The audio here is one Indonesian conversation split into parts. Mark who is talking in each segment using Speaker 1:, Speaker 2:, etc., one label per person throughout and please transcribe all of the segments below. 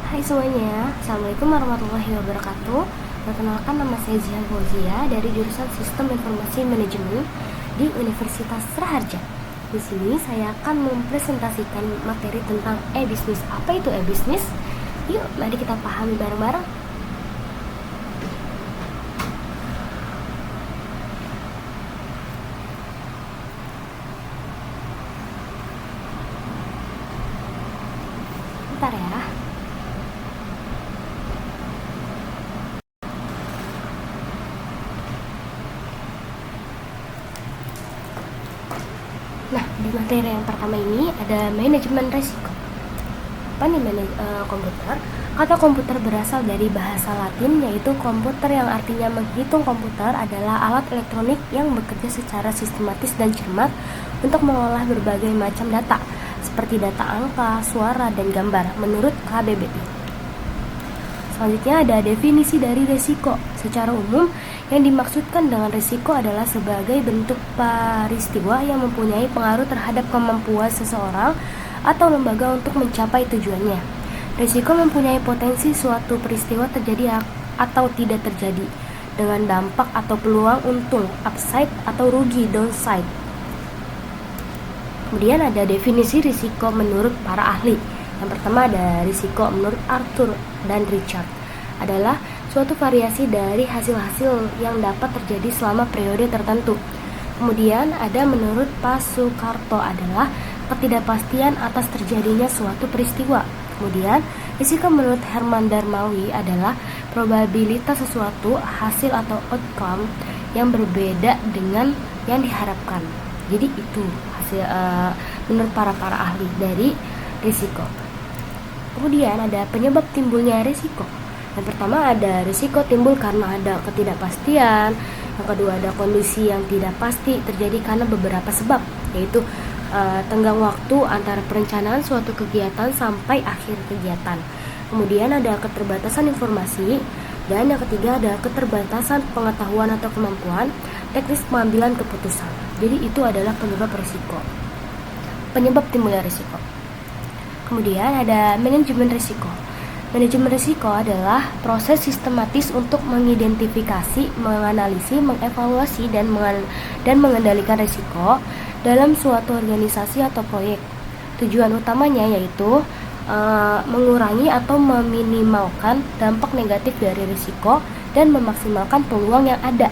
Speaker 1: Hai semuanya, Assalamualaikum warahmatullahi wabarakatuh. Perkenalkan, nama saya Zihan Fauzia dari jurusan Sistem Informasi Manajemen di Universitas Raharja. Di sini saya akan mempresentasikan materi tentang e-bisnis. Apa itu e-bisnis? Yuk, mari kita pahami bareng-bareng. Bentar ya. Nah, di materi yang pertama ini ada manajemen risiko. Apa nih komputer? Kata komputer berasal dari bahasa Latin, yaitu komputer, yang artinya menghitung. Komputer adalah alat elektronik yang bekerja secara sistematis dan cermat untuk mengolah berbagai macam data, seperti data angka, suara, dan gambar, menurut KBBI. Selanjutnya ada definisi dari risiko. Secara umum, yang dimaksudkan dengan risiko adalah sebagai bentuk peristiwa yang mempunyai pengaruh terhadap kemampuan seseorang atau lembaga untuk mencapai tujuannya. Risiko mempunyai potensi suatu peristiwa terjadi atau tidak terjadi, dengan dampak atau peluang untung, upside, atau rugi, downside. Kemudian ada definisi risiko menurut para ahli. Yang pertama ada risiko menurut Arthur dan Richard, adalah suatu variasi dari hasil-hasil yang dapat terjadi selama periode tertentu. Kemudian ada menurut Pak Sukarto, adalah ketidakpastian atas terjadinya suatu peristiwa. Kemudian risiko menurut Herman Darmawi adalah probabilitas sesuatu hasil atau outcome yang berbeda dengan yang diharapkan. Jadi itu hasil menurut para ahli dari risiko. Kemudian ada penyebab timbulnya risiko. Yang pertama ada risiko timbul karena ada ketidakpastian. Yang kedua ada kondisi yang tidak pasti terjadi karena beberapa sebab, yaitu tenggang waktu antara perencanaan suatu kegiatan sampai akhir kegiatan. Kemudian ada keterbatasan informasi. Dan yang ketiga ada keterbatasan pengetahuan atau kemampuan teknis pengambilan keputusan. Jadi itu adalah penyebab risiko. Penyebab timbulnya risiko. Kemudian ada manajemen risiko. Manajemen risiko adalah proses sistematis untuk mengidentifikasi, menganalisis, mengevaluasi, dan mengendalikan risiko dalam suatu organisasi atau proyek. Tujuan utamanya yaitu mengurangi atau meminimalkan dampak negatif dari risiko dan memaksimalkan peluang yang ada.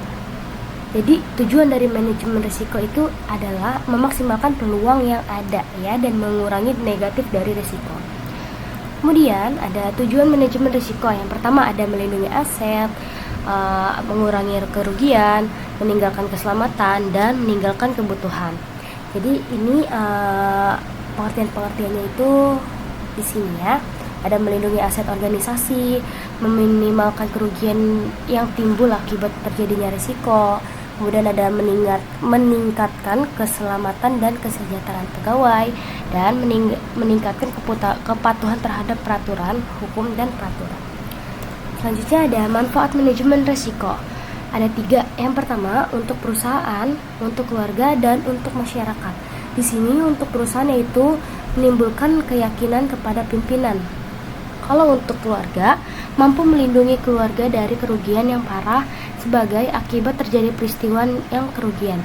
Speaker 1: Jadi tujuan dari manajemen risiko itu adalah memaksimalkan peluang yang ada ya, dan mengurangi negatif dari risiko. Kemudian ada tujuan manajemen risiko. Yang pertama ada melindungi aset, mengurangi kerugian, meninggalkan keselamatan, dan meninggalkan kebutuhan. Jadi ini pengertiannya itu di sini ya. Ada melindungi aset organisasi, meminimalkan kerugian yang timbul akibat terjadinya risiko. Kemudian ada meningkatkan keselamatan dan kesejahteraan pegawai, dan meningkatkan kepatuhan terhadap peraturan, hukum, dan peraturan. Selanjutnya ada manfaat manajemen risiko. Ada 3. Yang pertama untuk perusahaan, untuk keluarga, dan untuk masyarakat. Di sini untuk perusahaan yaitu menimbulkan keyakinan kepada pimpinan. Kalau untuk keluarga, mampu melindungi keluarga dari kerugian yang parah sebagai akibat terjadi peristiwa yang kerugian.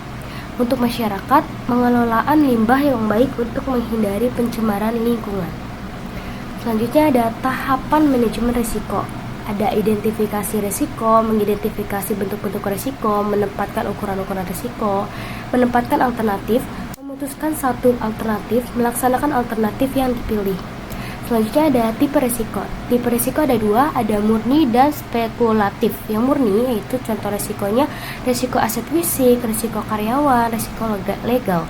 Speaker 1: Untuk masyarakat, pengelolaan limbah yang baik untuk menghindari pencemaran lingkungan. Selanjutnya ada tahapan manajemen risiko. Ada identifikasi risiko, mengidentifikasi bentuk-bentuk risiko, menempatkan ukuran-ukuran risiko, menempatkan alternatif, memutuskan satu alternatif, melaksanakan alternatif yang dipilih. Selanjutnya ada tipe risiko. Tipe risiko ada 2, ada murni dan spekulatif. Yang murni yaitu contoh risikonya risiko aset fisik, risiko karyawan, risiko legal.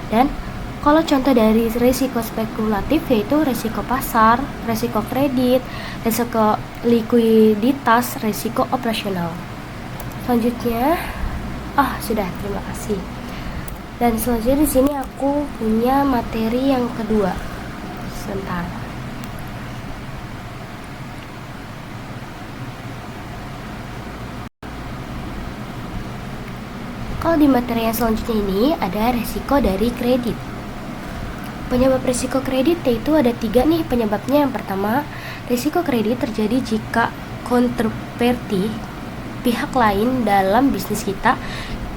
Speaker 1: Dan kalau contoh dari risiko spekulatif yaitu risiko pasar, risiko kredit, risiko likuiditas, risiko operasional. Selanjutnya, sudah, terima kasih. Dan selanjutnya di sini aku punya materi yang kedua. Sebentar. Kalau di materi yang selanjutnya ini ada risiko dari kredit. Penyebab risiko kredit yaitu ada 3 nih penyebabnya. Yang pertama Risiko kredit terjadi jika counterparty pihak lain dalam bisnis kita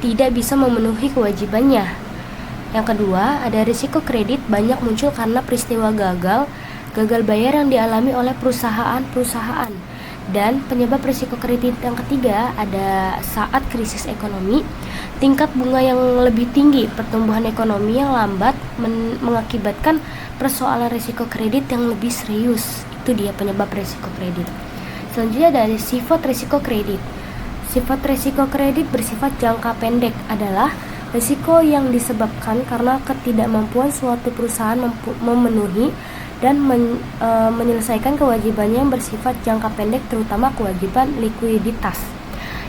Speaker 1: tidak bisa memenuhi kewajibannya. Yang kedua, ada risiko kredit banyak muncul karena peristiwa gagal bayar yang dialami oleh perusahaan-perusahaan. Dan penyebab risiko kredit yang ketiga ada saat krisis ekonomi, tingkat bunga yang lebih tinggi, pertumbuhan ekonomi yang lambat mengakibatkan persoalan risiko kredit yang lebih serius. Itu dia penyebab risiko kredit. Selanjutnya dari sifat risiko kredit. Sifat risiko kredit bersifat jangka pendek adalah risiko yang disebabkan karena ketidakmampuan suatu perusahaan memenuhi dan menyelesaikan kewajibannya yang bersifat jangka pendek, terutama kewajiban likuiditas.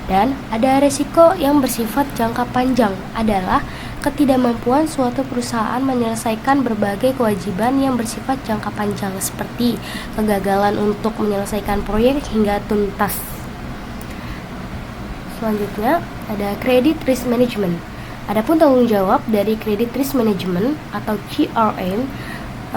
Speaker 1: Dan ada risiko yang bersifat jangka panjang adalah ketidakmampuan suatu perusahaan menyelesaikan berbagai kewajiban yang bersifat jangka panjang, seperti kegagalan untuk menyelesaikan proyek hingga tuntas. Selanjutnya ada credit risk management. Adapun tanggung jawab dari credit risk management atau CRM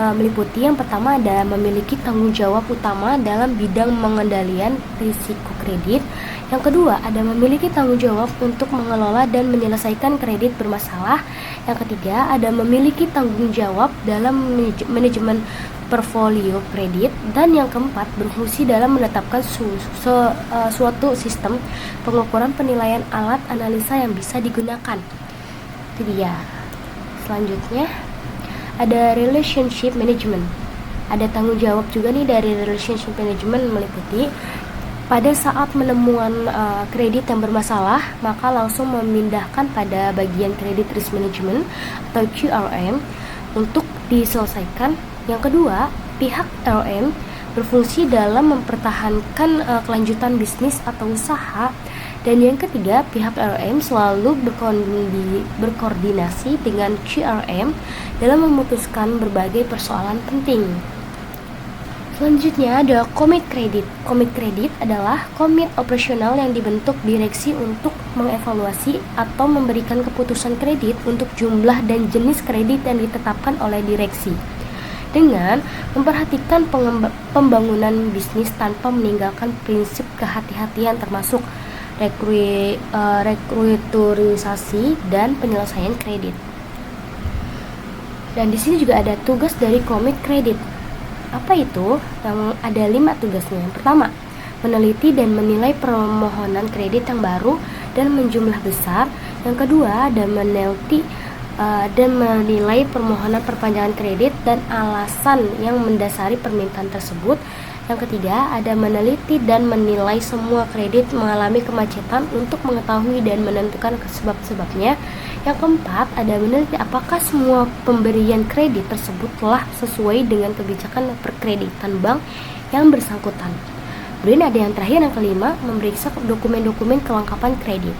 Speaker 1: meliputi yang pertama ada memiliki tanggung jawab utama dalam bidang pengendalian risiko kredit. Yang kedua ada memiliki tanggung jawab untuk mengelola dan menyelesaikan kredit bermasalah. Yang ketiga ada memiliki tanggung jawab dalam manajemen portfolio kredit. Dan yang keempat berfungsi dalam menetapkan suatu sistem pengukuran penilaian alat analisa yang bisa digunakan. Itu dia. Selanjutnya ada relationship management. Ada tanggung jawab juga nih dari relationship management, meliputi pada saat menemukan kredit yang bermasalah, maka langsung memindahkan pada bagian credit risk management atau CRM untuk diselesaikan. Yang kedua, pihak RM berfungsi dalam mempertahankan kelanjutan bisnis atau usaha. Dan yang ketiga, pihak RM selalu berkoordinasi dengan CRM dalam memutuskan berbagai persoalan penting. Selanjutnya ada komit kredit. Komit kredit adalah komit operasional yang dibentuk direksi untuk mengevaluasi atau memberikan keputusan kredit untuk jumlah dan jenis kredit yang ditetapkan oleh direksi, dengan memperhatikan pembangunan bisnis tanpa meninggalkan prinsip kehati-hatian termasuk restrukturisasi dan penyelesaian kredit. Dan di sini juga ada tugas dari komit kredit. Apa itu? Yang ada 5 tugasnya. Yang pertama, meneliti dan menilai permohonan kredit yang baru dan menjumlah besar. Yang kedua, ada meneliti dan menilai permohonan perpanjangan kredit dan alasan yang mendasari permintaan tersebut. Yang ketiga, ada meneliti dan menilai semua kredit mengalami kemacetan untuk mengetahui dan menentukan sebab-sebabnya. Yang keempat, ada meneliti apakah semua pemberian kredit tersebut telah sesuai dengan kebijakan perkreditan bank yang bersangkutan. Kemudian ada yang terakhir, yang kelima, memeriksa dokumen-dokumen kelengkapan kredit.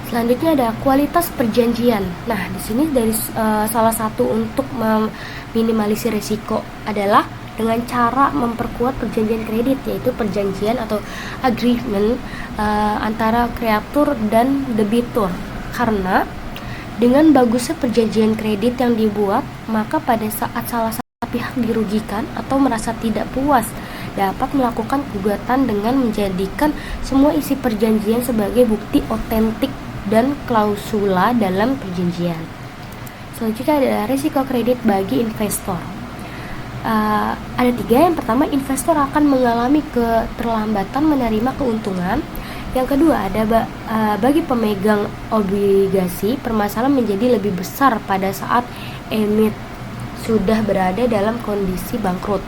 Speaker 1: Selanjutnya ada kualitas perjanjian. Nah, di sini dari salah satu untuk meminimalisir risiko adalah dengan cara memperkuat perjanjian kredit, yaitu perjanjian atau agreement antara kreatur dan debitur. Karena dengan bagusnya perjanjian kredit yang dibuat, maka pada saat salah satu pihak dirugikan atau merasa tidak puas, dapat melakukan gugatan dengan menjadikan semua isi perjanjian sebagai bukti otentik dan klausula dalam perjanjian. Selanjutnya adalah risiko kredit bagi investor. Ada 3. Yang pertama, investor akan mengalami keterlambatan menerima keuntungan. Yang kedua, ada bagi pemegang obligasi, permasalahan menjadi lebih besar pada saat emit sudah berada dalam kondisi bangkrut.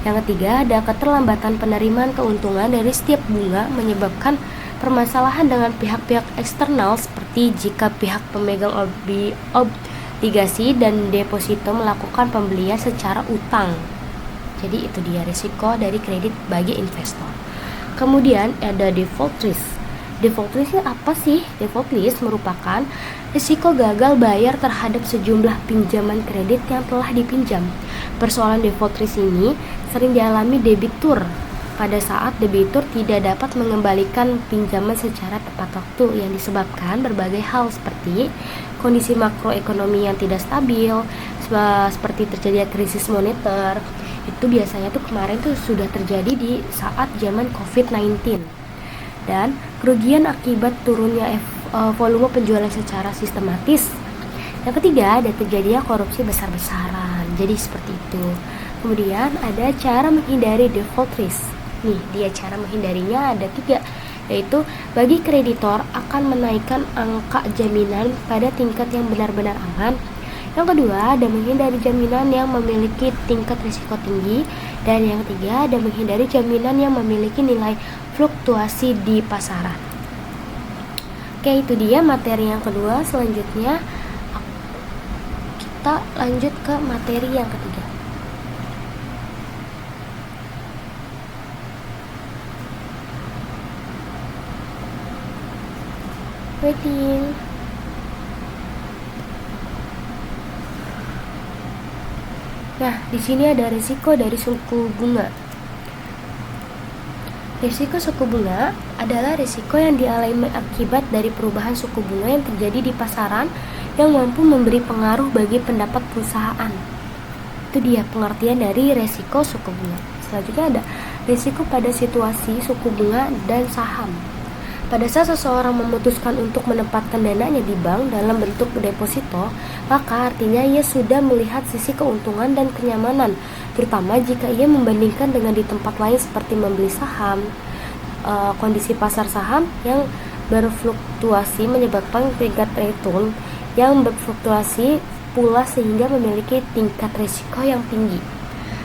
Speaker 1: Yang ketiga, ada keterlambatan penerimaan keuntungan dari setiap bunga menyebabkan permasalahan dengan pihak-pihak eksternal, seperti jika pihak pemegang obligasi dan deposito melakukan pembelian secara utang. Jadi itu dia risiko dari kredit bagi investor. Kemudian ada default risk. Default risk apa sih? Default risk merupakan risiko gagal bayar terhadap sejumlah pinjaman kredit yang telah dipinjam. Persoalan default risk ini sering dialami debitur pada saat debitur tidak dapat mengembalikan pinjaman secara tepat waktu yang disebabkan berbagai hal, seperti kondisi makroekonomi yang tidak stabil, seperti terjadinya krisis moneter, Itu biasanya tuh kemarin tuh sudah terjadi di saat zaman COVID-19. Dan kerugian akibat turunnya volume penjualan secara sistematis. Yang ketiga, ada terjadinya korupsi besar-besaran. Jadi seperti itu. Kemudian ada cara menghindari default risk. Nih, dia cara menghindarinya ada 3, yaitu bagi kreditor akan menaikkan angka jaminan pada tingkat yang benar-benar aman. Yang kedua, ada menghindari jaminan yang memiliki tingkat risiko tinggi. Dan yang ketiga, ada menghindari jaminan yang memiliki nilai fluktuasi di pasaran. Oke, itu dia materi yang kedua. Selanjutnya kita lanjut ke materi yang ketiga. Waiting. Nah, di sini ada risiko dari suku bunga. Risiko suku bunga adalah risiko yang dialami akibat dari perubahan suku bunga yang terjadi di pasaran yang mampu memberi pengaruh bagi pendapat perusahaan. Itu dia pengertian dari risiko suku bunga. Selanjutnya ada risiko pada situasi suku bunga dan saham. Pada saat seseorang memutuskan untuk menempatkan dananya di bank dalam bentuk deposito, maka artinya ia sudah melihat sisi keuntungan dan kenyamanan, terutama jika ia membandingkan dengan di tempat lain seperti membeli saham. Kondisi pasar saham yang berfluktuasi menyebabkan tingkat return yang berfluktuasi pula sehingga memiliki tingkat risiko yang tinggi.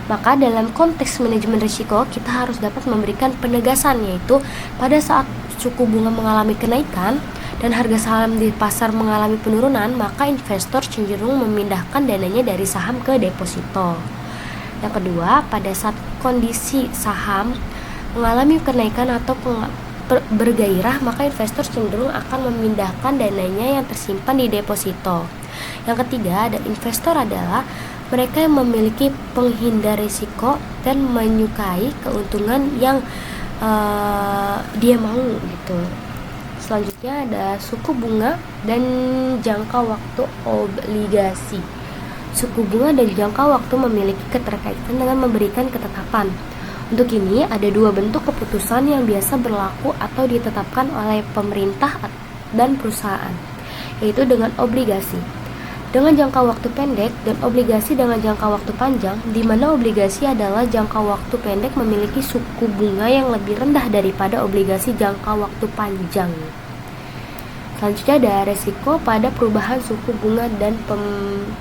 Speaker 1: Maka dalam konteks manajemen risiko, kita harus dapat memberikan penegasan, yaitu pada saat suku bunga mengalami kenaikan dan harga saham di pasar mengalami penurunan, maka investor cenderung memindahkan dananya dari saham ke deposito. Yang kedua, pada saat kondisi saham mengalami kenaikan atau bergairah, maka investor cenderung akan memindahkan dananya yang tersimpan di deposito. Yang ketiga, ada investor adalah mereka yang memiliki penghindar risiko dan menyukai keuntungan yang dia mau gitu. Selanjutnya ada suku bunga dan jangka waktu obligasi. Suku bunga dan jangka waktu memiliki keterkaitan dengan memberikan ketetapan. Untuk ini ada 2 bentuk keputusan yang biasa berlaku atau ditetapkan oleh pemerintah dan perusahaan, yaitu dengan obligasi dengan jangka waktu pendek dan obligasi dengan jangka waktu panjang, di mana obligasi adalah jangka waktu pendek memiliki suku bunga yang lebih rendah daripada obligasi jangka waktu panjang. Selanjutnya ada resiko pada perubahan suku bunga dan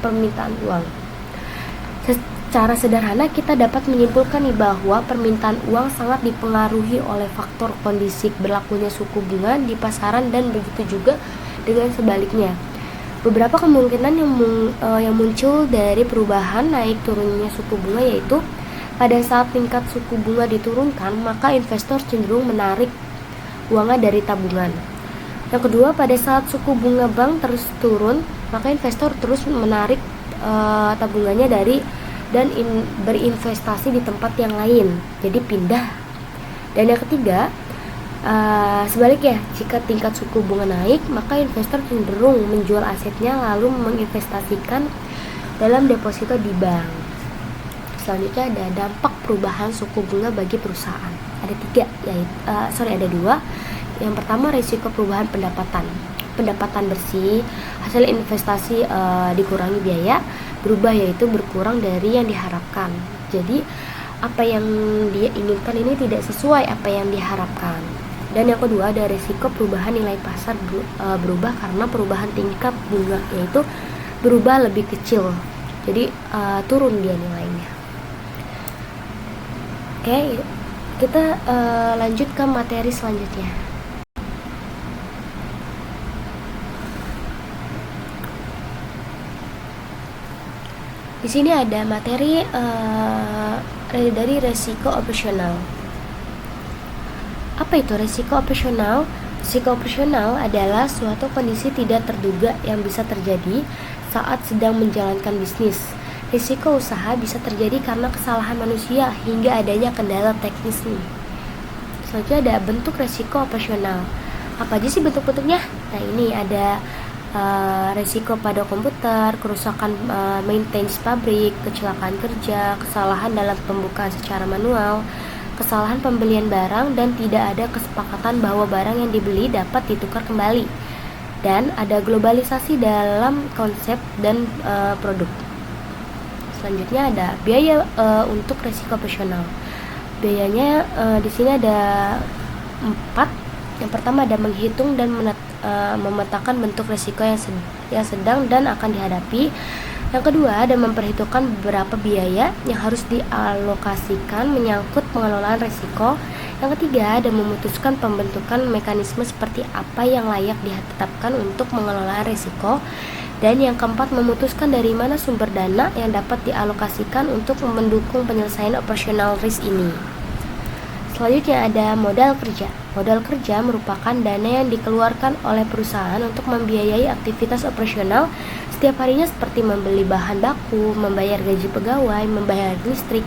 Speaker 1: permintaan uang. Secara sederhana kita dapat menyimpulkan bahwa permintaan uang sangat dipengaruhi oleh faktor kondisi berlakunya suku bunga di pasaran dan begitu juga dengan sebaliknya. Beberapa kemungkinan yang muncul dari perubahan naik turunnya suku bunga yaitu pada saat tingkat suku bunga diturunkan, maka investor cenderung menarik uangnya dari tabungan. Yang kedua, pada saat suku bunga bank terus turun, maka investor terus menarik tabungannya berinvestasi di tempat yang lain, jadi pindah. Dan yang ketiga, sebaliknya, jika tingkat suku bunga naik, maka investor cenderung menjual asetnya lalu menginvestasikan dalam deposito di bank. Selanjutnya ada dampak perubahan suku bunga bagi perusahaan. Ada 3, ada 2. Yang pertama, risiko perubahan pendapatan bersih, hasil investasi dikurangi biaya berubah, yaitu berkurang dari yang diharapkan. Jadi apa yang dia inginkan ini tidak sesuai apa yang diharapkan. Dan yang kedua, ada risiko perubahan nilai pasar berubah karena perubahan tingkat bunga, yaitu berubah lebih kecil, jadi turun dia nilainya. Oke, kita lanjut ke materi selanjutnya. Di sini ada materi dari risiko operasional. Apa itu risiko operasional? Risiko operasional adalah suatu kondisi tidak terduga yang bisa terjadi saat sedang menjalankan bisnis. Risiko usaha bisa terjadi karena kesalahan manusia hingga adanya kendala teknis nih. Selanjutnya ada bentuk risiko operasional. Apa aja sih bentuk-bentuknya? Nah, ini ada Risiko pada komputer, kerusakan maintenance pabrik, kecelakaan kerja, kesalahan dalam pembukaan secara manual, kesalahan pembelian barang, dan tidak ada kesepakatan bahwa barang yang dibeli dapat ditukar kembali. Dan ada globalisasi dalam konsep dan produk. Selanjutnya ada biaya untuk risiko operasional. Biayanya di sini ada 4. Yang pertama ada menghitung dan memetakan bentuk risiko yang sedang dan akan dihadapi. Yang kedua ada memperhitungkan beberapa biaya yang harus dialokasikan menyangkut pengelolaan risiko. Yang ketiga ada memutuskan pembentukan mekanisme seperti apa yang layak ditetapkan untuk mengelola risiko. Dan yang keempat memutuskan dari mana sumber dana yang dapat dialokasikan untuk mendukung penyelesaian operasional risk ini. Selanjutnya ada modal kerja. Modal kerja merupakan dana yang dikeluarkan oleh perusahaan untuk membiayai aktivitas operasional setiap harinya seperti membeli bahan baku, membayar gaji pegawai, membayar listrik,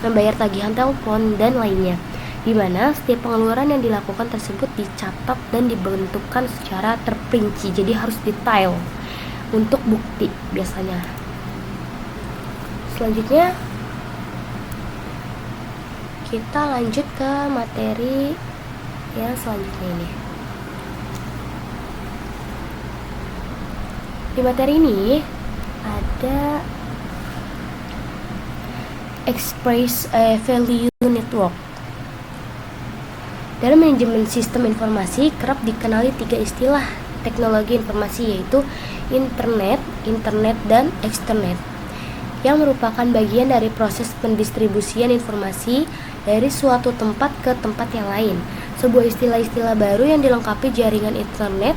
Speaker 1: membayar tagihan telepon, dan lainnya. Di mana setiap pengeluaran yang dilakukan tersebut dicatat dan dibentukkan secara terperinci, jadi harus detail untuk bukti biasanya. Selanjutnya kita lanjut ke materi yang selanjutnya ini. Di materi ini ada Express Value Network. Dalam manajemen sistem informasi kerap dikenali 3 istilah teknologi informasi, yaitu internet, dan externet, yang merupakan bagian dari proses pendistribusian informasi dari suatu tempat ke tempat yang lain. Sebuah istilah-istilah baru yang dilengkapi jaringan internet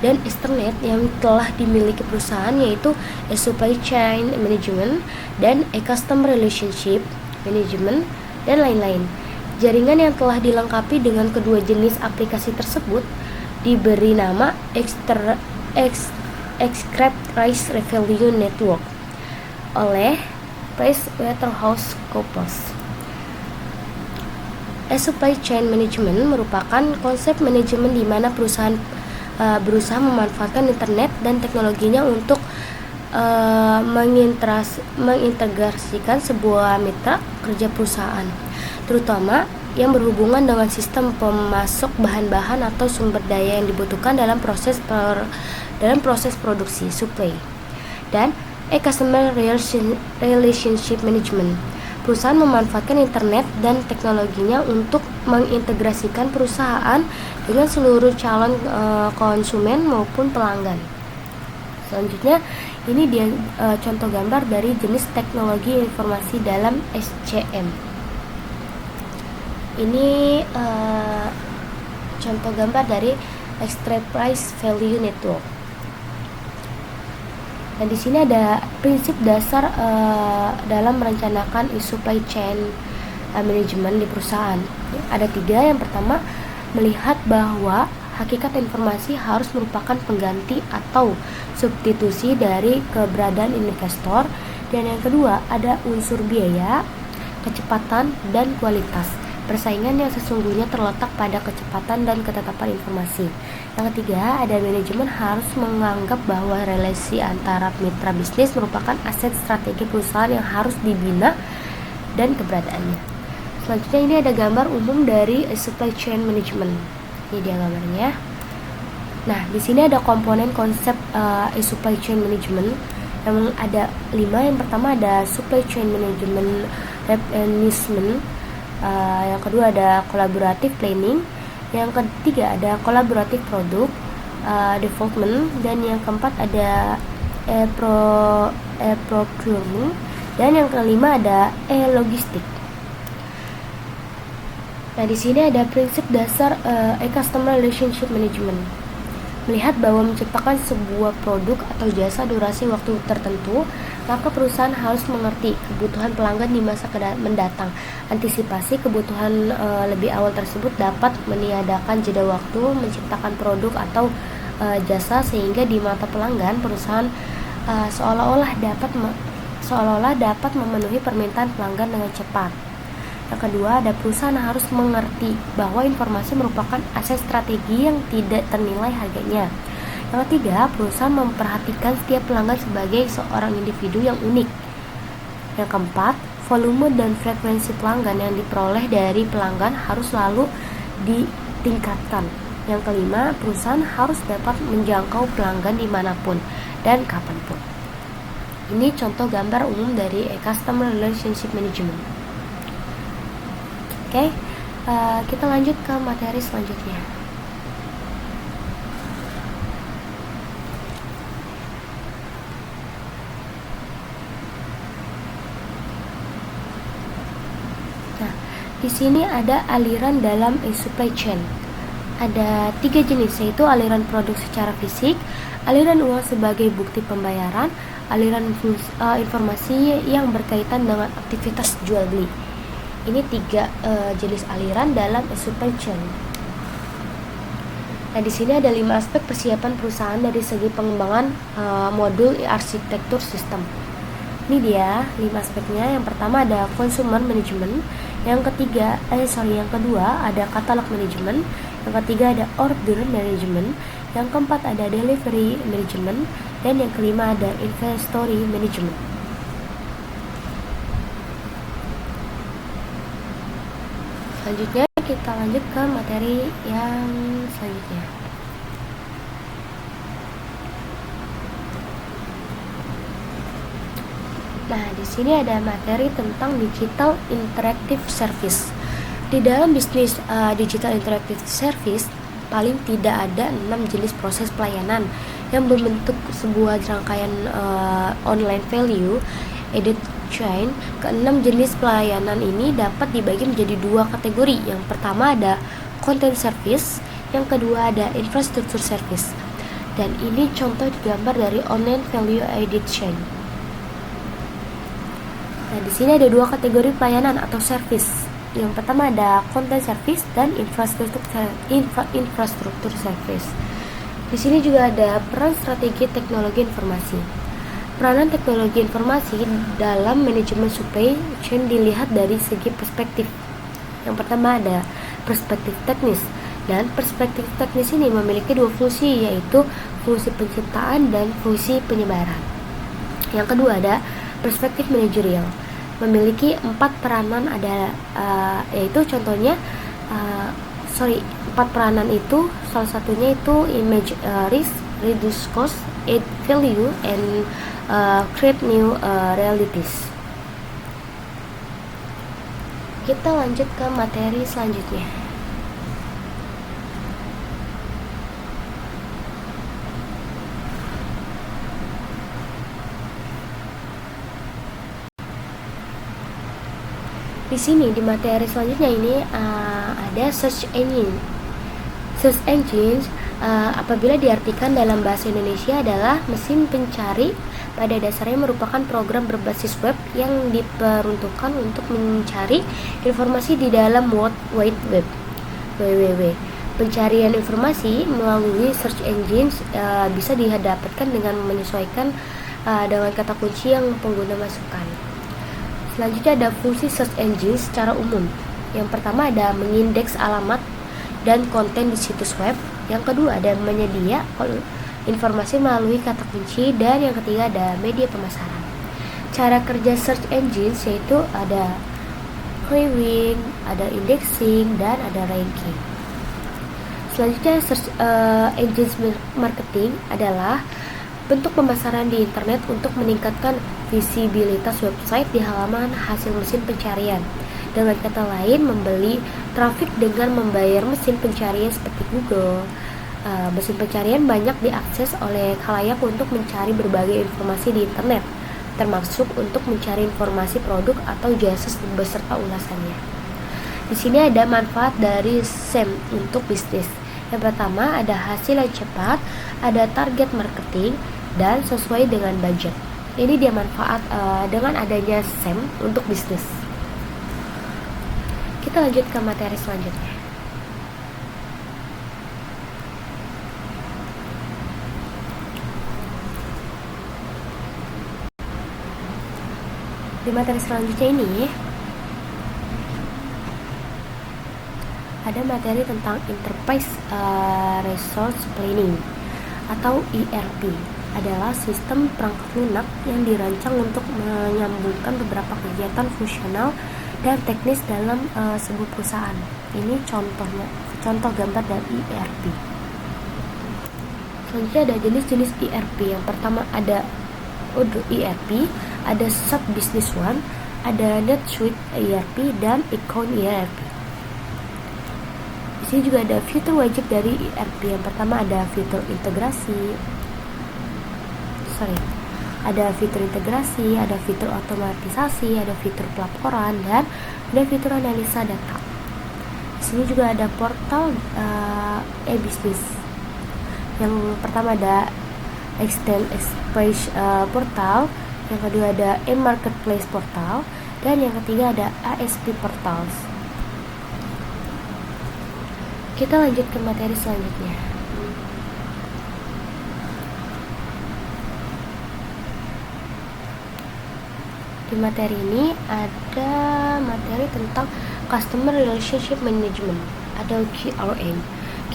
Speaker 1: dan externet yang telah dimiliki perusahaan, yaitu a supply chain management dan a customer relationship management, dan lain-lain. Jaringan yang telah dilengkapi dengan kedua jenis aplikasi tersebut diberi nama Express Value Network oleh PricewaterhouseCoopers. Supply chain management merupakan konsep manajemen di mana perusahaan berusaha memanfaatkan internet dan teknologinya untuk mengintegrasikan sebuah mitra kerja perusahaan, terutama yang berhubungan dengan sistem pemasok bahan-bahan atau sumber daya yang dibutuhkan dalam proses produksi supply. Dan customer relationship management, perusahaan memanfaatkan internet dan teknologinya untuk mengintegrasikan perusahaan dengan seluruh calon konsumen maupun pelanggan. Selanjutnya ini dia contoh gambar dari jenis teknologi informasi dalam SCM. Ini contoh gambar dari Express Value Network. Dan di sini ada prinsip dasar dalam merencanakan supply chain management di perusahaan. Ada 3. Yang pertama, melihat bahwa hakikat informasi harus merupakan pengganti atau substitusi dari keberadaan investor. Dan yang kedua, ada unsur biaya, kecepatan, dan kualitas. Persaingan yang sesungguhnya terletak pada kecepatan dan ketetapan informasi. Yang ketiga, ada manajemen harus menganggap bahwa relasi antara mitra bisnis merupakan aset strategi perusahaan yang harus dibina dan keberadaannya. Selanjutnya ini ada gambar umum dari supply chain management. Ini dia gambarnya. Nah, di sini ada komponen konsep supply chain management yang ada 5. Yang pertama ada supply chain management replenishment. Yang kedua ada collaborative planning. Yang ketiga ada collaborative product development. Dan yang keempat ada procurement. Dan yang kelima ada logistik. Nah, di sini ada prinsip dasar customer relationship management. Melihat bahwa menciptakan sebuah produk atau jasa durasi waktu tertentu, maka perusahaan harus mengerti kebutuhan pelanggan di masa mendatang. Antisipasi kebutuhan lebih awal tersebut dapat meniadakan jeda waktu menciptakan produk atau jasa sehingga di mata pelanggan perusahaan seolah-olah dapat memenuhi permintaan pelanggan dengan cepat. Yang kedua, ada perusahaan harus mengerti bahwa informasi merupakan aset strategi yang tidak ternilai harganya. Yang ketiga, perusahaan memperhatikan setiap pelanggan sebagai seorang individu yang unik. Yang keempat, volume dan frekuensi pelanggan yang diperoleh dari pelanggan harus selalu ditingkatkan. Yang kelima, perusahaan harus dapat menjangkau pelanggan dimanapun dan kapanpun. Ini contoh gambar umum dari Customer Relationship Management. Oke, kita lanjut ke materi selanjutnya. Nah, di sini ada aliran dalam supply chain. Ada 3 jenis, yaitu aliran produk secara fisik, aliran uang sebagai bukti pembayaran, aliran informasi yang berkaitan dengan aktivitas jual beli. Ini 3 jenis aliran dalam supply chain. Nah, di sini ada 5 aspek persiapan perusahaan dari segi pengembangan modul arsitektur sistem. Ini dia 5 aspeknya. Yang pertama ada consumer management, yang kedua ada catalog management, yang ketiga ada order management, yang keempat ada delivery management, dan yang kelima ada inventory management. Selanjutnya kita lanjut ke materi yang selanjutnya. Nah, di sini ada materi tentang digital interactive service. Di dalam bisnis digital interactive service, paling tidak ada 6 jenis proses pelayanan yang berbentuk sebuah rangkaian online value added chain. Ke-6 jenis pelayanan ini dapat dibagi menjadi 2 kategori. Yang pertama ada content service, yang kedua ada infrastructure service. Dan ini contoh digambar dari online value added chain. Nah, di sini ada 2 kategori pelayanan atau service. Yang pertama ada content service dan infrastructure service. Di sini juga ada peran strategi teknologi informasi. Peranan teknologi informasi dalam manajemen supply chain dilihat dari segi perspektif. Yang pertama ada perspektif teknis, dan perspektif teknis ini memiliki 2 fungsi, yaitu fungsi penciptaan dan fungsi penyebaran. Yang kedua ada perspektif manajerial, memiliki 4 peranan, ada yaitu contohnya 4 peranan itu salah satunya itu image risk, reduce cost, add value, and create new realities. Kita lanjut ke materi selanjutnya. Di sini di materi selanjutnya ini ada search engine. Search engine apabila diartikan dalam bahasa Indonesia adalah mesin pencari. Pada dasarnya merupakan program berbasis web yang diperuntukkan untuk mencari informasi di dalam World Wide Web (WWW). Pencarian informasi melalui search engine bisa didapatkan dengan menyesuaikan dengan kata kunci yang pengguna masukkan. Selanjutnya ada fungsi search engine secara umum. Yang pertama ada mengindeks alamat dan konten di situs web. Yang kedua ada menyedia informasi melalui kata kunci, dan yang ketiga ada media pemasaran. Cara kerja search engine yaitu ada crawling, ada indexing, dan ada ranking. Selanjutnya search engine marketing adalah bentuk pemasaran di internet untuk meningkatkan visibilitas website di halaman hasil mesin pencarian. Dengan kata lain, membeli traffic dengan membayar mesin pencarian seperti Google. Mesin pencarian banyak diakses oleh khalayak untuk mencari berbagai informasi di internet, termasuk untuk mencari informasi produk atau jasa beserta ulasannya. Di sini ada manfaat dari SEM untuk bisnis. Yang pertama ada hasil yang cepat, ada target marketing, dan sesuai dengan budget. Ini dia manfaat dengan adanya SEM untuk bisnis. Kita lanjut ke materi selanjutnya. Di materi selanjutnya ini ada materi tentang enterprise resource planning. atau ERP adalah sistem perangkat lunak yang dirancang untuk menyambungkan beberapa kegiatan fungsional dan teknis dalam sebuah perusahaan. Ini contoh gambar dari ERP. Selanjutnya ada jenis-jenis ERP. Yang pertama ada Odoo ERP, ada Sub Business One, ada NetSuite ERP, dan Econ ERP. Di sini juga ada fitur wajib dari ERP. Yang pertama ada fitur integrasi, ada fitur otomatisasi, ada fitur pelaporan, dan ada fitur analisa data. Di sini juga ada portal e-business. Yang pertama ada Extend Express portal, yang kedua ada e-marketplace portal, dan yang ketiga ada ASP portals. Kita lanjut ke materi selanjutnya. Di materi ini ada materi tentang Customer Relationship Management atau CRM.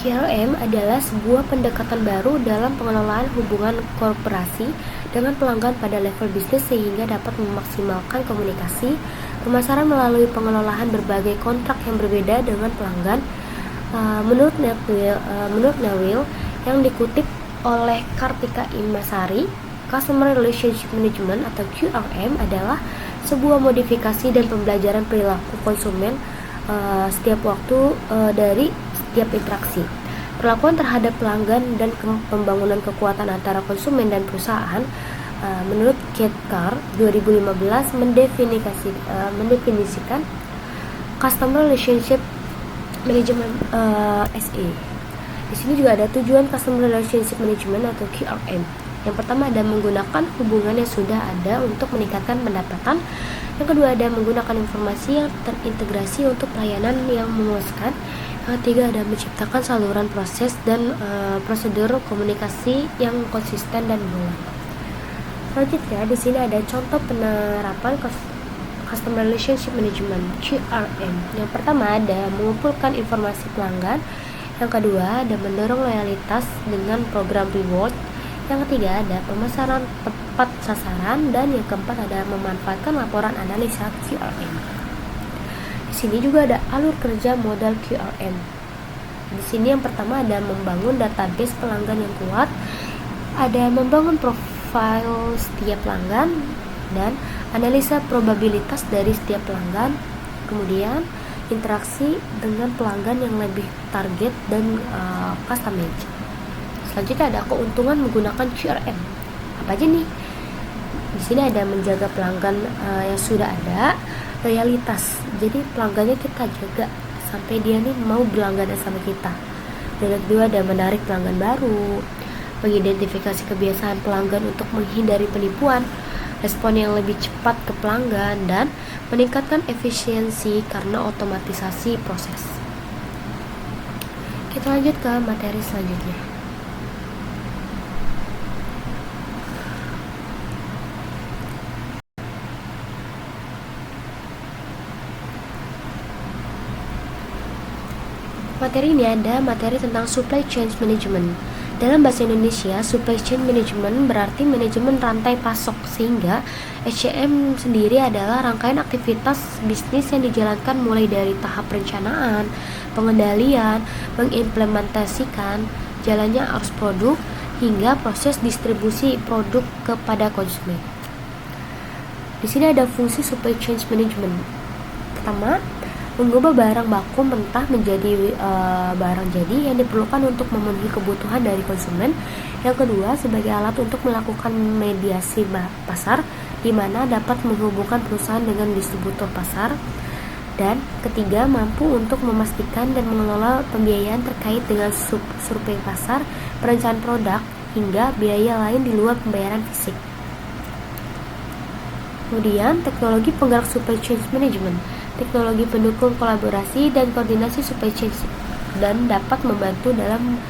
Speaker 1: CRM adalah sebuah pendekatan baru dalam pengelolaan hubungan korporasi dengan pelanggan pada level bisnis sehingga dapat memaksimalkan komunikasi pemasaran melalui pengelolaan berbagai kontrak yang berbeda dengan pelanggan. Menurut Neville yang dikutip oleh Kartika Immasari, Customer Relationship Management atau CRM adalah sebuah modifikasi dan pembelajaran perilaku konsumen setiap waktu dari setiap interaksi. Perlakuan terhadap pelanggan dan pembangunan kekuatan antara konsumen dan perusahaan. Menurut Ketkar 2015 mendefinisikan Customer Relationship Management SE. Di sini juga ada tujuan Customer Relationship Management atau CRM. Yang pertama ada menggunakan hubungan yang sudah ada untuk meningkatkan pendapatan. Yang kedua ada menggunakan informasi yang terintegrasi untuk pelayanan yang memuaskan. Yang ketiga ada menciptakan saluran proses dan prosedur komunikasi yang konsisten dan berulang. Selanjutnya di sini ada contoh penerapan Customer Relationship Management CRM. Yang pertama ada mengumpulkan informasi pelanggan. Yang kedua ada mendorong loyalitas dengan program reward. Yang ketiga ada pemasaran tepat sasaran, dan yang keempat ada memanfaatkan laporan analisa CRM. Di sini juga ada alur kerja modal CRM. Di sini yang pertama ada membangun database pelanggan yang kuat, ada membangun profil setiap pelanggan, dan analisa probabilitas dari setiap pelanggan, kemudian interaksi dengan pelanggan yang lebih target dan customized. Selanjutnya ada keuntungan menggunakan CRM. Apa aja nih? Di sini ada menjaga pelanggan yang sudah ada, loyalitas. Jadi pelanggannya kita jaga sampai dia nih mau berlangganan sama kita. Dan yang kedua ada menarik pelanggan baru, mengidentifikasi kebiasaan pelanggan untuk menghindari penipuan, respon yang lebih cepat ke pelanggan, dan meningkatkan efisiensi karena otomatisasi proses. Kita lanjut ke materi selanjutnya. Materi ini ada materi tentang Supply Chain Management. Dalam bahasa Indonesia, Supply Chain Management berarti manajemen rantai pasok, sehingga SCM sendiri adalah rangkaian aktivitas bisnis yang dijalankan mulai dari tahap perencanaan, pengendalian, mengimplementasikan jalannya arus produk, hingga proses distribusi produk kepada konsumen. Di sini ada fungsi Supply Chain Management. Pertama, mengubah barang baku mentah menjadi barang jadi yang diperlukan untuk memenuhi kebutuhan dari konsumen. Yang kedua, sebagai alat untuk melakukan mediasi pasar, di mana dapat menghubungkan perusahaan dengan distributor pasar. Dan ketiga, mampu untuk memastikan dan mengelola pembiayaan terkait dengan survei pasar, perencanaan produk, hingga biaya lain di luar pembayaran fisik. Kemudian, teknologi penggerak supply chain management. Teknologi pendukung kolaborasi dan koordinasi supply chain dan dapat membantu dalam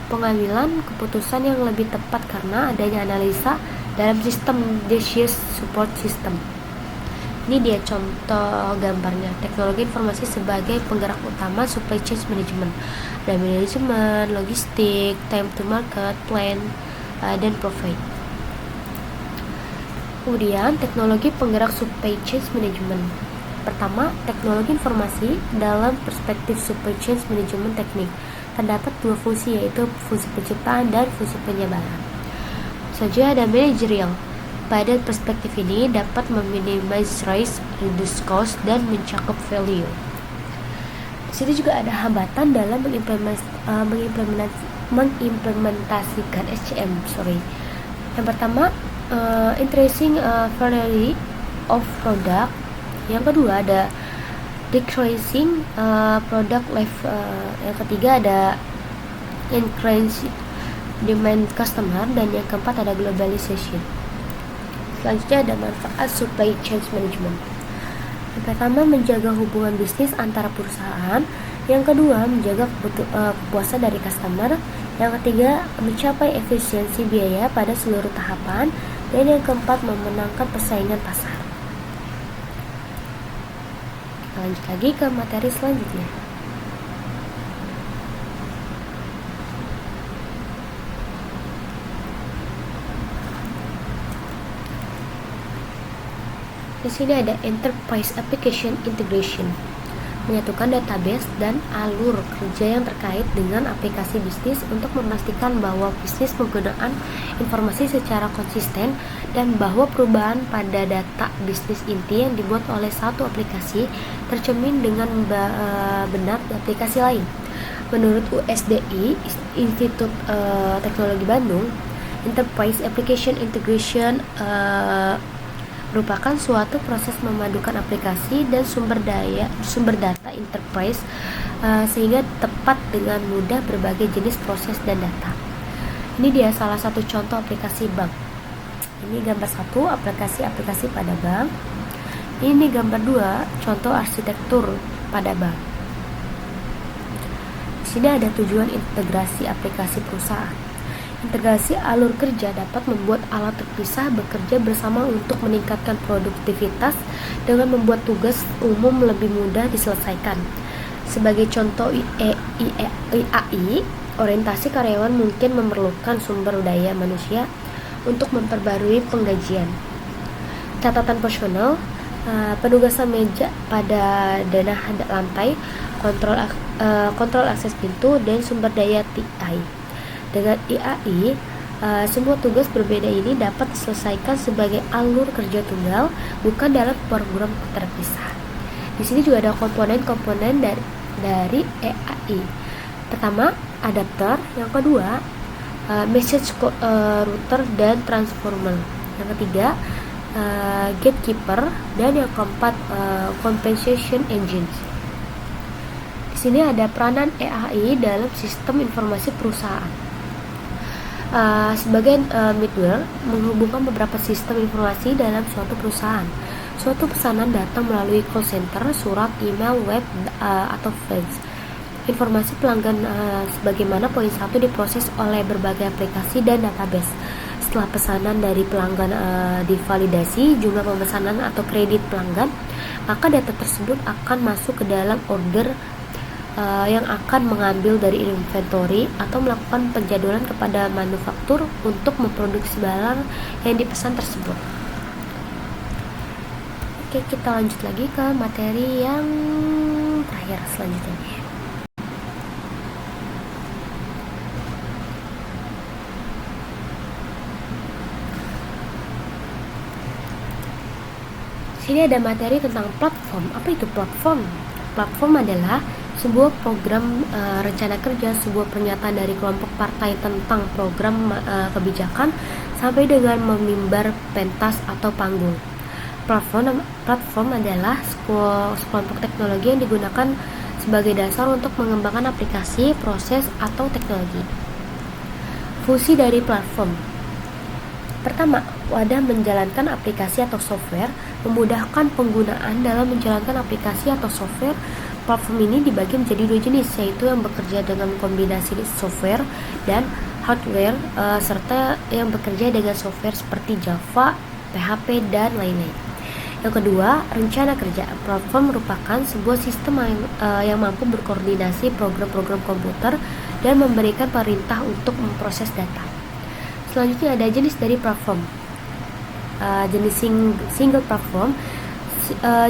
Speaker 1: pengambilan keputusan yang lebih tepat karena adanya analisa dalam sistem decision support system. Ini dia contoh gambarnya. Teknologi informasi sebagai penggerak utama supply chain management. Ada manajemen, logistik, time to market, plan, dan profit. Kemudian teknologi penggerak supply chain management. Pertama, teknologi informasi dalam perspektif supply chain management teknik. Terdapat dua fungsi, yaitu fungsi penciptaan dan fungsi penyebaran. Saja ada managerial. Pada perspektif ini dapat meminimize risk, reduce cost, dan mencakup value. Di sini juga ada hambatan dalam mengimplementasikan SCM. Yang pertama, increasing variety of product. Yang kedua ada decreasing product life. Yang ketiga ada increasing demand customer, dan yang keempat ada globalization. Selanjutnya ada manfaat supply chain management. Yang pertama, menjaga hubungan bisnis antara perusahaan. Yang kedua, menjaga kepuasan dari customer. Yang ketiga, mencapai efisiensi biaya pada seluruh tahapan. Dan yang keempat, memenangkan persaingan pasar. Kita lanjut lagi ke materi selanjutnya. Di sini ada Enterprise Application Integration, menyatukan database dan alur kerja yang terkait dengan aplikasi bisnis untuk memastikan bahwa bisnis penggunaan informasi secara konsisten dan bahwa perubahan pada data bisnis inti yang dibuat oleh satu aplikasi tercermin dengan benar di aplikasi lain. Menurut USDI, Institut Teknologi Bandung, Enterprise Application Integration merupakan suatu proses memadukan aplikasi dan sumber data enterprise sehingga tepat dengan mudah berbagai jenis proses dan data. Ini dia salah satu contoh aplikasi bank. Ini gambar 1, aplikasi pada bank. Ini gambar 2, contoh arsitektur pada bank. Di sini ada tujuan integrasi aplikasi perusahaan. Integrasi alur kerja dapat membuat alat terpisah bekerja bersama untuk meningkatkan produktivitas dengan membuat tugas umum lebih mudah diselesaikan. Sebagai contoh IAI, orientasi karyawan mungkin memerlukan sumber daya manusia untuk memperbarui penggajian. Catatan personal, penugasan meja pada denah lantai, kontrol akses pintu, dan sumber daya TI. Dengan IAI, semua tugas berbeda ini dapat diselesaikan sebagai alur kerja tunggal, bukan dalam program terpisah. Di sini juga ada komponen-komponen dari IAI. Pertama, adapter. Yang kedua, message router dan transformer. Yang ketiga, gatekeeper, dan yang keempat, compensation engines. Di sini ada peranan IAI dalam sistem informasi perusahaan. Sebagai middleware menghubungkan beberapa sistem informasi dalam suatu perusahaan. Suatu pesanan datang melalui call center, surat, email, web, atau fax. Informasi pelanggan sebagaimana poin 1 diproses oleh berbagai aplikasi dan database. Setelah pesanan dari pelanggan divalidasi jumlah pemesanan atau kredit pelanggan, maka data tersebut akan masuk ke dalam order yang akan mengambil dari inventory atau melakukan penjadwalan kepada manufaktur untuk memproduksi barang yang dipesan tersebut. Oke, kita lanjut lagi ke materi yang terakhir selanjutnya. Sini ada materi tentang platform. Apa itu platform? Platform adalah sebuah program rencana kerja, sebuah pernyataan dari kelompok partai tentang program kebijakan sampai dengan memimbar pentas atau panggung. Platform adalah sekelompok teknologi yang digunakan sebagai dasar untuk mengembangkan aplikasi, proses, atau teknologi. Fungsi dari platform. Pertama, wadah menjalankan aplikasi atau software, memudahkan penggunaan dalam menjalankan aplikasi atau software. Platform ini dibagi menjadi dua jenis, yaitu yang bekerja dengan kombinasi software dan hardware, serta yang bekerja dengan software seperti Java, PHP, dan lain-lain. Yang kedua, rencana kerja. Platform merupakan sebuah sistem yang mampu berkoordinasi program-program komputer dan memberikan perintah untuk memproses data. Selanjutnya ada jenis dari platform. Jenis single platform.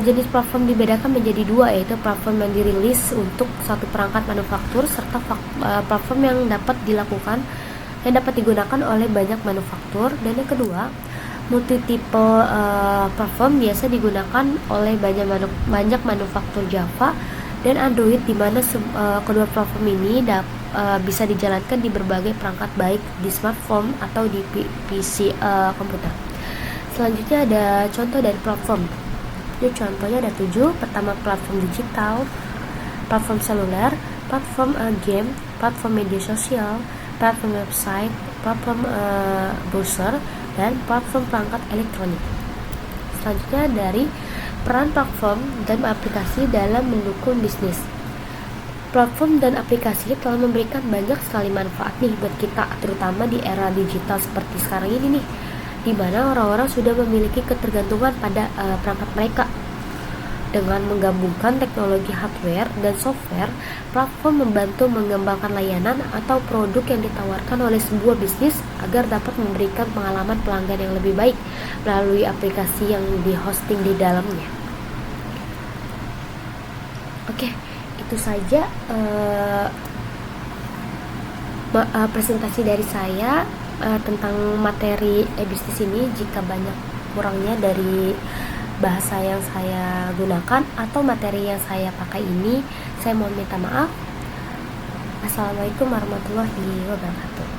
Speaker 1: Jenis platform dibedakan menjadi dua, yaitu platform yang dirilis untuk satu perangkat manufaktur serta platform yang dapat digunakan oleh banyak manufaktur. Dan yang kedua, multi-tipe platform biasa digunakan oleh banyak manufaktur Java dan Android, di mana kedua platform ini bisa dijalankan di berbagai perangkat, baik di smartphone atau di PC komputer. Selanjutnya ada contoh dari platform. Jadi contohnya ada 7. Pertama, platform digital, platform seluler, platform game, platform media sosial, platform website, platform browser, dan platform perangkat elektronik. Selanjutnya dari peran platform dan aplikasi dalam mendukung bisnis. Platform dan aplikasi telah memberikan banyak sekali manfaat nih buat kita, terutama di era digital seperti sekarang ini nih, di mana orang-orang sudah memiliki ketergantungan pada perangkat mereka. Dengan menggabungkan teknologi hardware dan software, platform membantu mengembangkan layanan atau produk yang ditawarkan oleh sebuah bisnis agar dapat memberikan pengalaman pelanggan yang lebih baik melalui aplikasi yang di-hosting di dalamnya. Oke, itu saja presentasi dari saya tentang materi e-bisnis ini. Jika banyak kurangnya dari bahasa yang saya gunakan atau materi yang saya pakai ini, saya mohon minta maaf. Assalamualaikum warahmatullahi wabarakatuh.